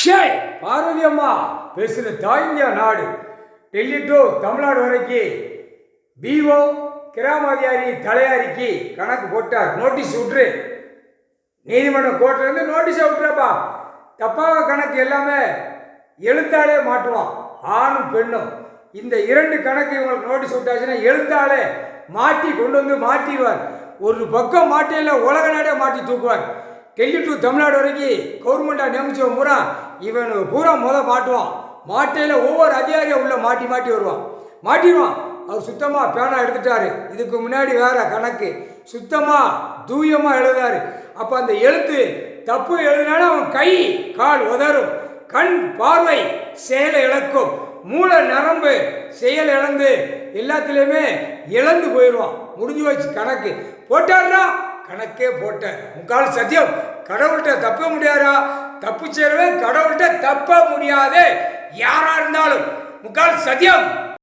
ஷேய் பார்வதி அம்மா பேசுகிற தாய் இந்தியா நாடு டெல்லி டு தமிழ்நாடு வரைக்கும் பிஓ கிராம தலையாரிக்கு கணக்கு போட்டார். நோட்டீஸ் விட்டுரு, நீதிமன்ற கோர்ட்லேருந்து நோட்டீஸை விட்டுறப்பா. தப்பாக கணக்கு எல்லாமே எழுத்தாலே மாட்டுவான், ஆணும் பெண்ணும். இந்த இரண்டு கணக்கு இவங்களுக்கு நோட்டீஸ் விட்டாச்சுன்னா எழுத்தாலே மாட்டி கொண்டு வந்து மாட்டிடுவார். ஒரு பக்கம் மாட்டியில் உலக நாடே மாட்டி தூக்குவார். டெல்லி டு தமிழ்நாடு வரைக்கும் கவர்மெண்ட்டாக நியமிச்சவன் பூரா இவன் பூரா மாட்டுவான். மாட்டையில் ஒவ்வொரு அதிகாரியும் உள்ள மாட்டி மாட்டி வருவான், மாட்டிடுவான். அவர் சுத்தமாக பேனா எடுத்துட்டாரு. இதுக்கு முன்னாடி வேற கணக்கு சுத்தமாக தூயமாக எழுதாரு. அப்போ அந்த எழுத்து தப்பு எழுதினாலும் அவன் கை கால் உதறும், கண் பார்வை செயலை இழக்கும், மூளை நரம்பு செயல் இழந்து எல்லாத்துலேயுமே இழந்து போயிடுவான். முடிஞ்சு வச்சு கணக்கு போட்டாருன்னா கணக்கே போட்ட முக்கால் சத்தியம். கடவுள்கிட்ட தப்ப முடியாதா? தப்பு சேருவேன், கடவுள்கிட்ட தப்ப முடியாது யாரா இருந்தாலும். முக்கால் சத்தியம்.